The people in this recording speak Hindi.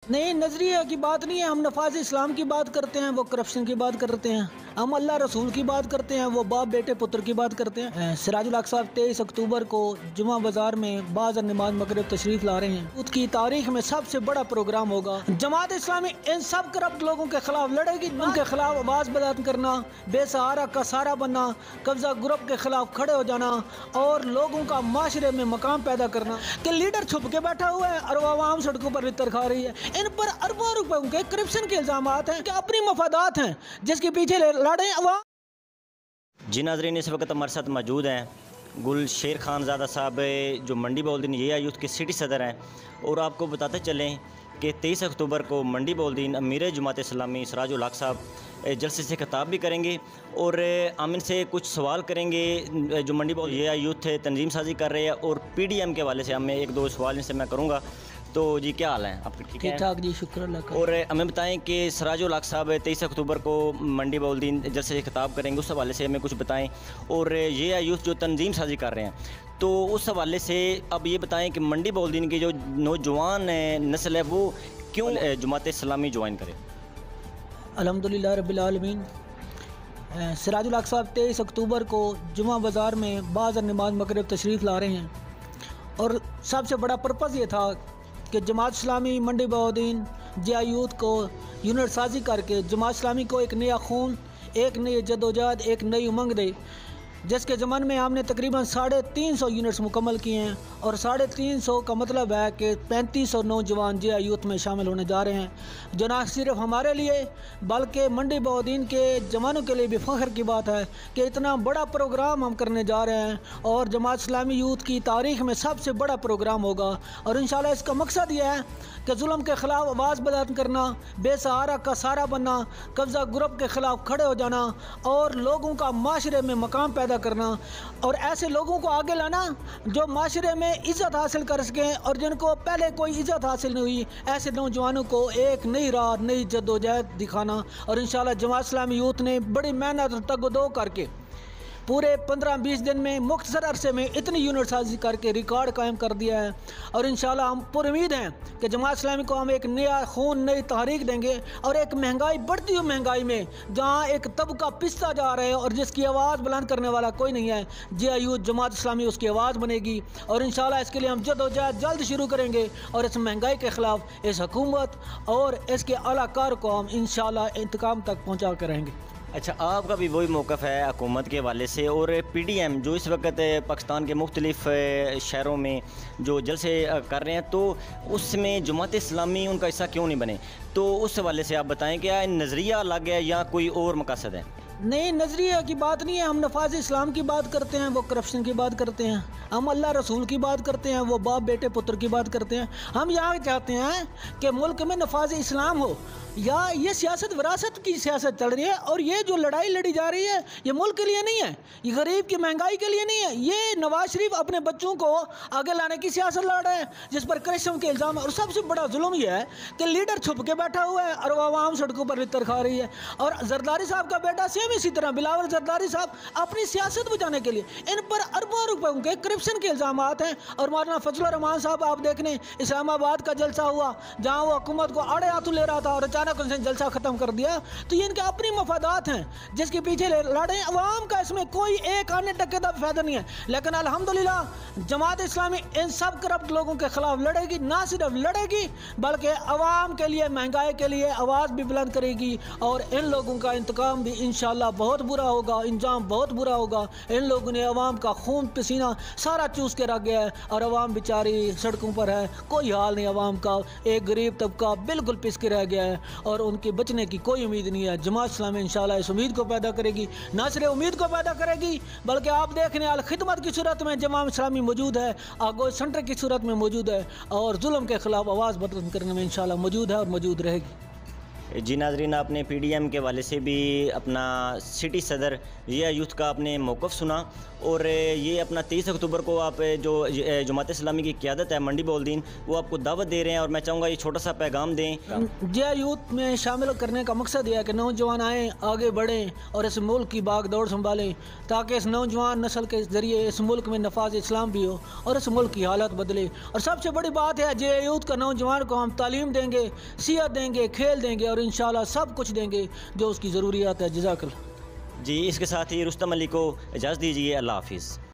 नहीं, नज़रिए की बात नहीं है। हम नफाज इस्लाम की बात करते हैं, वो करप्शन की बात करते हैं। हम अल्लाह रसूल की बात करते हैं, वो बाप बेटे पुत्र की बात करते हैं। सिराजुल हक साहब 23 अक्टूबर को जुमा बाजार में बाज़ नमाज मगरिब तशरीफ ला रहे हैं। उसकी तारीख में सबसे बड़ा प्रोग्राम होगा। जमात इस्लामी इन सब करप्ट लोगों के खिलाफ लड़ेगी। उनके खिलाफ आवाज़ बुलंद करना, बेसहारा का सहारा बनना, कब्जा ग्रुप के खिलाफ खड़े हो जाना और लोगों का माशरे में मकाम पैदा करना। कि लीडर छुप के बैठा हुआ है और आवाम सड़कों पर इतर खा रही है। इन पर अरबों रुपयों के करप्शन के इल्जाम हैं कि अपनी मफादात हैं जिसके पीछे लड़े अवाम। जी नाज़रीन, इस वक्त हमारे साथ मौजूद हैं गुल शेर खान ज़ादा साहब, जो मंडी बहुद्दीन ये यूथ के सिटी सदर हैं। और आपको बताते चलें कि 23 अक्टूबर को मंडी बहुद्दीन अमीर जमात इस्लामी सिराजुल हक साहब जलसे से खिताब भी करेंगे और हम इनसे कुछ सवाल करेंगे जो मंडी बहुद्दीन ये यूथ तंजीम साजी कर रहे हैं। और PDM के हवाले से हमें एक दो सवाल इनसे मैं करूँगा। तो जी, क्या हाल है आपके? ठीक ठाक जी, शुक्र अल्लाह का। और हमें बताएं कि सिराजुल हक साहब 23 अक्टूबर को मंडी बहुद्दीन जलसे से खिताब करेंगे, उस हवाले से हमें कुछ बताएं। और ये यूथ जो तंजीम साजी कर रहे हैं, तो उस हवाले से अब ये बताएं कि मंडी बहुद्दीन की जो नौजवान नस्ल है वो क्यों जमात इस्लामी ज्वाइन करे। अल्हम्दुलिल्लाह रब्बिल आलमीन। सिराजुल हक साहब 23 अक्टूबर को जुमा बाज़ार में बाज़ नमाज मगरिब तशरीफ़ ला रहे हैं और सबसे बड़ा पर्पज़ ये था कि जमात इस्लामी मंडी बहुद्दीन जिया यूथ को यूनिट साजी करके जमात इस्लामी को एक नया खून, एक नई जदोजहद, एक नई उमंग दे। जिसके ज़माने में हमने तकरीबन 350 यूनिट्स मुकम्मल किए हैं और 350 का मतलब है कि 3500 नौजवान जिया यूथ में शामिल होने जा रहे हैं, जो ना सिर्फ हमारे लिए बल्कि मंडी बहुद्दीन के जवानों के लिए भी फ़ख्र की बात है कि इतना बड़ा प्रोग्राम हम करने जा रहे हैं और जमात इस्लामी यूथ की तारीख़ में सबसे बड़ा प्रोग्राम होगा। और इंशाल्लाह इसका मकसद यह है कि जुल्म के ख़िलाफ़ आवाज़ बुलंद करना, बेसहारा का सहारा बनना, कब्जा ग्रुप के ख़िलाफ़ खड़े हो जाना और लोगों का माशरे में मकाम पैदा करना और ऐसे लोगों को आगे लाना जो माशरे में इज़्ज़त हासिल कर सकें और जिनको पहले कोई इज़्ज़त हासिल नहीं हुई, ऐसे नौजवानों को एक नई राह, नई जद्दोजहद दिखाना। और इंशाल्लाह जमात इस्लामी यूथ ने बड़ी मेहनत और तगदो करके पूरे 15-20 दिन में मुख्तसर अरसे में इतनी यूनिट साजी करके रिकॉर्ड कायम कर दिया है। और इंशाल्लाह हम पूरी उम्मीद हैं कि जमात इस्लामी को हम एक नया खून, नई तहरीक देंगे। और एक महंगाई, बढ़ती हुई महंगाई में जहां एक तबका पिसता जा रहा है और जिसकी आवाज़ बुलंद करने वाला कोई नहीं है, जिया यूथ जमात इस्लामी उसकी आवाज़ बनेगी। और इंशाल्लाह इसके लिए हम जद्दोजहद जल्द शुरू करेंगे और इस महंगाई के ख़िलाफ़ इस हुकूमत और इसके अलाकार को हम इंशाल्लाह इंतकाम तक पहुँचा कर रहेंगे। अच्छा, आपका भी वही मौक़िफ़ है हुकूमत के हवाले से। और PDM जो इस वक्त पाकिस्तान के मुख्तलिफ़ शहरों में जो जलसे कर रहे हैं, तो उसमें जमात इस्लामी उनका हिस्सा क्यों नहीं बने? तो उस हवाले से आप बताएं, क्या नज़रिया अलग है या कोई और मकसद है? नहीं, नज़रिए की बात नहीं है। हम नफाज इस्लाम की बात करते हैं, वो करप्शन की बात करते हैं। हम अल्लाह रसूल की बात करते हैं, वो बाप बेटे पुत्र की बात करते हैं। हम यहाँ चाहते हैं कि मुल्क में नफाज इस्लाम हो। या ये सियासत विरासत की सियासत चल रही है और ये जो लड़ाई लड़ी जा रही है ये मुल्क के लिए नहीं है, ये गरीब की महंगाई के लिए नहीं है। ये नवाज शरीफ अपने बच्चों को आगे लाने की सियासत लड़ रहे हैं जिस पर करप्शन के इल्ज़ाम है। और सबसे बड़ा जुल्म यह है कि लीडर छुप के बैठा हुआ है और आवाम सड़कों पर इतर खा रही है। और जरदारी साहब का बेटा सेम इसी तरह, बिलावल जरदारी साहब अपनी सियासत बचाने के लिए इन पर अरबों रुपयों के करप्शन के इल्ज़ाम हैं। और मौलाना फजलुर रहमान साहब, आप देखने इस्लामाबाद का जलसा हुआ जहाँ वो हुकूमत को आड़े हाथों ले रहा था और उसने जलसा खत्म कर दिया। तो ये इनके अपनी मफादात हैं जिसके पीछे लड़े अवाम का इसमें कोई एक आने टक्के का फायदा नहीं है। लेकिन अल्हम्दुलिल्लाह जमात इस्लामी इन सब करप्ट लोगों के खिलाफ लड़ेगी, ना सिर्फ लड़ेगी बल्कि अवाम के लिए, महंगाई के लिए आवाज़ भी बुलंद करेगी। और इन लोगों का इंतकाम भी इंशाल्लाह बहुत बुरा होगा, इंजाम बहुत बुरा होगा। इन लोगों ने अवाम का खून पसीना सारा चूस के रख गया है और अवाम बेचारी सड़कों पर है, कोई हाल नहीं अवाम का। एक गरीब तबका बिल्कुल पिस के रह गया है और उनके बचने की कोई उम्मीद नहीं है। जमात इस्लामी इंशाल्लाह इस उम्मीद को पैदा करेगी, ना सिर्फ उम्मीद को पैदा करेगी बल्कि आप देखने अल खिदमत की सूरत में जमात इस्लामी मौजूद है, आगो सेंटर की सूरत में मौजूद है और जुल्म के खिलाफ आवाज़ बुलंद करने में इंशाल्लाह मौजूद है और मौजूद रहेगी। जी नाजरीन, आपने पीडीएम के वाले से भी अपना सिटी सदर या यूथ का आपने मौक़िफ़ सुना और ये अपना 23 अक्टूबर को आप जो जमात इस्लामी की क़यादत है मंडी बौलदीन, वो आपको दावत दे रहे हैं और मैं चाहूँगा ये छोटा सा पैगाम दें। जे यूथ में शामिल करने का मकसद यह है कि नौजवान आएँ, आगे बढ़ें और इस मुल्क की बाग दौड़ संभालें, ताकि इस नौजवान नस्ल के ज़रिए इस मुल्क में नफाज इस्लाम भी हो और इस मुल्क की हालत बदले। और सबसे बड़ी बात है, जे यूथ का नौजवान को हम तालीम देंगे, सियात देंगे, खेल देंगे और इंशाल्लाह सब कुछ देंगे जो उसकी ज़रूरियात है। जज़ाकल्लाह। जी, इसके साथ ही रुस्तम अली को इजाज़त दीजिए। अल्लाह हाफ़िज़।